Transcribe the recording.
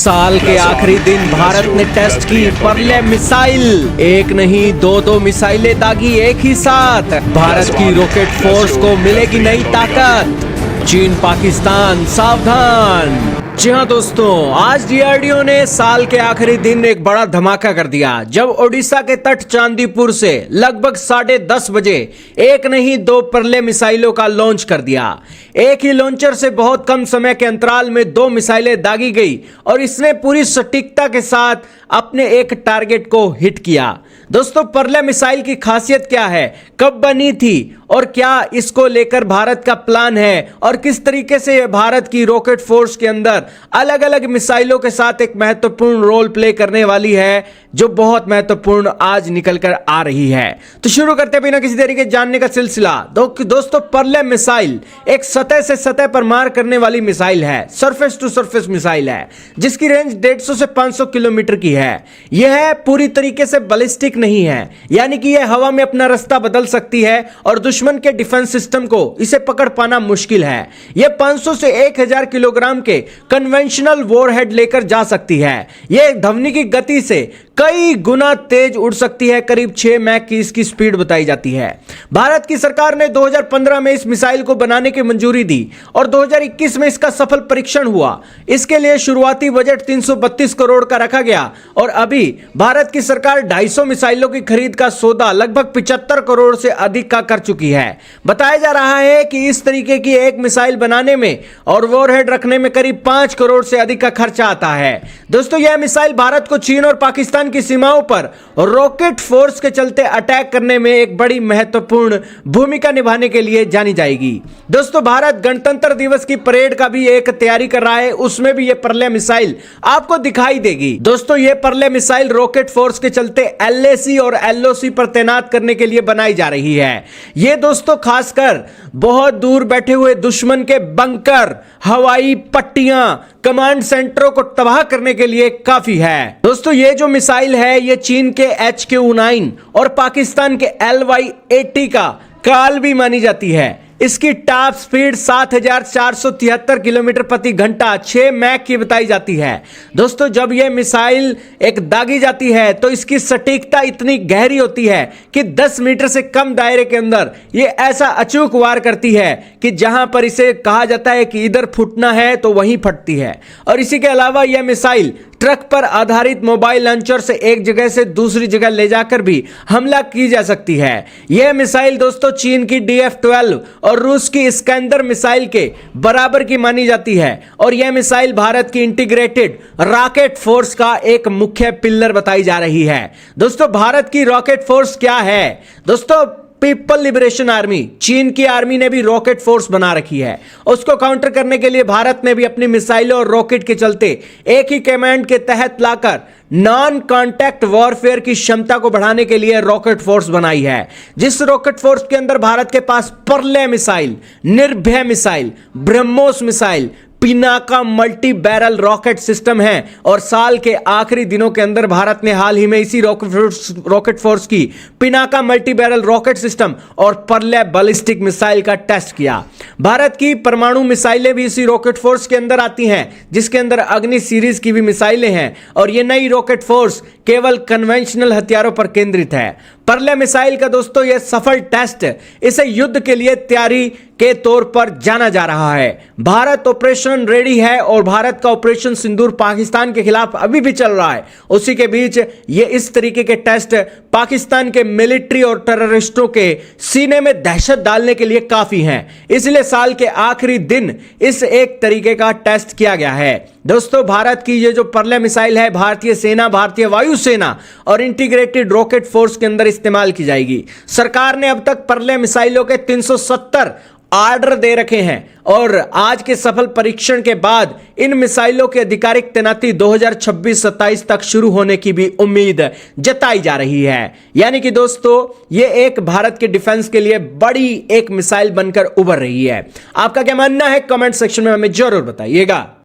साल के आखिरी दिन भारत ने टेस्ट की परले मिसाइल। एक नहीं दो मिसाइलें दागी एक ही साथ। भारत की रॉकेट फोर्स को मिलेगी नई ताकत। चीन पाकिस्तान सावधान। जी हाँ दोस्तों, आज डीआरडीओ ने साल के आखिरी दिन एक बड़ा धमाका कर दिया जब ओडिशा के तट चांदीपुर से लगभग 10:30 बजे एक नहीं दो परले मिसाइलों का लॉन्च कर दिया। एक ही लॉन्चर से बहुत कम समय के अंतराल में 2 मिसाइलें दागी गई और इसने पूरी सटीकता के साथ अपने एक टारगेट को हिट किया। दोस्तों, परले मिसाइल की खासियत क्या है, कब बनी थी और क्या इसको लेकर भारत का प्लान है और किस तरीके से भारत की रॉकेट फोर्स के अंदर अलग अलग मिसाइलों के साथ एक महत्वपूर्ण रोल प्ले करने वाली है जो बहुत महत्वपूर्ण आज निकल कर आ रही है। तो शुरू करते बिना किसी तरीके जानने का सिलसिला। दोस्तों, परले मिसाइल एक सतह से सतह पर मार करने वाली मिसाइल है, सरफेस टू सरफेस मिसाइल है जिसकी रेंज 150 से 500 किलोमीटर की है। यह पूरी तरीके से बैलिस्टिक नहीं है, यानी कि यह हवा में अपना रास्ता बदल सकती है और दुश्मन के डिफेंस सिस्टम को इसे पकड़ पाना मुश्किल है। यह 500 से 1000 किलोग्राम के कन्वेंशनल वॉरहेड लेकर जा सकती है। यह ध्वनि की गति से कई गुना तेज उड़ सकती है, करीब 6 मैक की इसकी स्पीड बताई जाती है। भारत की सरकार ने 2015 में इस मिसाइल को बनाने की मंजूरी दी और 2021 में इसका सफल परीक्षण हुआ। इसके लिए शुरुआती बजट 332 करोड़ का रखा गया और अभी भारत की सरकार 250 मिसाइलों की खरीद का सौदा लगभग 75 करोड़ से अधिक का कर चुकी है। बताया जा रहा है कि इस तरीके की एक मिसाइल बनाने में और वॉरहेड रखने में करीब 5 करोड़ से अधिक का खर्चा आता है। दोस्तों, यह मिसाइल भारत को चीन और पाकिस्तान की सीमाओं पर रॉकेट फोर्स के चलते अटैक करने में एक बड़ी महत्वपूर्ण भूमिका निभाने के लिए जानी जाएगी। दोस्तों, भारत गणतंत्र दिवस की परेड का भी एक तैयारी कर रहा है, उसमें भी यह परले मिसाइल आपको दिखाई देगी। दोस्तों, यह परले मिसाइल रॉकेट फोर्स के चलते एलएसी और एलओसी पर तैनात करने के लिए बनाई जा रही है। यह दोस्तों खासकर बहुत दूर बैठे हुए दुश्मन के बंकर, हवाई पट्टियां, कमांड सेंटरों को तबाह करने के लिए काफी है। दोस्तों, ये जो मिसाइल है ये चीन के HQ-9 और पाकिस्तान के LY-80 का काल भी मानी जाती है। इसकी टॉप स्पीड 7473 किलोमीटर प्रति घंटा 6 मैक की बताई जाती है। दोस्तों, जब यह मिसाइल एक दागी जाती है तो इसकी सटीकता इतनी गहरी होती है कि 10 मीटर से कम दायरे के अंदर यह ऐसा अचूक वार करती है कि जहां पर इसे कहा जाता है कि इधर फूटना है तो वहीं फटती है। और इसी के अलावा यह मिसाइल ट्रक पर आधारित मोबाइल लॉन्चर से एक जगह से दूसरी जगह ले जाकर भी हमला की जा सकती है। यह मिसाइल दोस्तों चीन की DF-12 और रूस की इस्कंदर मिसाइल के बराबर की मानी जाती है और यह मिसाइल भारत की इंटीग्रेटेड रॉकेट फोर्स का एक मुख्य पिलर बताई जा रही है। दोस्तों, भारत की रॉकेट फोर्स क्या है? दोस्तों, पीपल लिबरेशन आर्मी, चीन की आर्मी ने भी रॉकेट फोर्स बना रखी है। उसको काउंटर करने के लिए भारत ने भी अपनी मिसाइलों और रॉकेट के चलते एक ही कमांड के तहत लाकर नॉन कॉन्टैक्ट वॉरफेयर की क्षमता को बढ़ाने के लिए रॉकेट फोर्स बनाई है। जिस रॉकेट फोर्स के अंदर भारत के पास परले मिसाइल, निर्भय missile, BrahMos missile, Pinaka multi barrel rocket system है और साल के आखिरी दिनों के अंदर भारत ने हाल ही में इसी रॉकेट फोर्स की Pinaka multi barrel rocket system और परले बैलिस्टिक मिसाइल का टेस्ट किया। भारत की परमाणु मिसाइलें भी इसी रॉकेट फोर्स के अंदर आती हैं जिसके अंदर अग्नि सीरीज की भी मिसाइलें हैं और यह नई रॉकेट फोर्स केवल कन्वेंशनल हथियारों पर केंद्रित है। परले मिसाइल का दोस्तों यह सफल टेस्ट इसे युद्ध के लिए तैयारी के तौर पर जाना जा रहा है। भारत ऑपरेशन रेडी है और भारत का ऑपरेशन सिंदूर पाकिस्तान के खिलाफ अभी भी चल रहा है। उसी के बीच ये इस तरीके के टेस्ट पाकिस्तान के मिलिट्री और टेररिस्टों के सीने में दहशत डालने के लिए काफी हैं। इसलिए साल के आखिरी दिन इस एक तरीके का टेस्ट किया गया है। दोस्तों, भारत की ये जो परले मिसाइल है भारतीय सेना, भारतीय वायुसेना और इंटीग्रेटेड रॉकेट फोर्स के अंदर इस्तेमाल की जाएगी। सरकार ने अब तक परले मिसाइलों के 370 ऑर्डर दे रखे हैं और आज के सफल परीक्षण के बाद इन मिसाइलों की आधिकारिक तैनाती 2026-27 तक शुरू होने की भी उम्मीद जताई जा रही है। यानी कि दोस्तों, ये एक भारत के डिफेंस के लिए बड़ी एक मिसाइल बनकर उभर रही है। आपका क्या मानना है? कमेंट सेक्शन में हमें जरूर बताइएगा।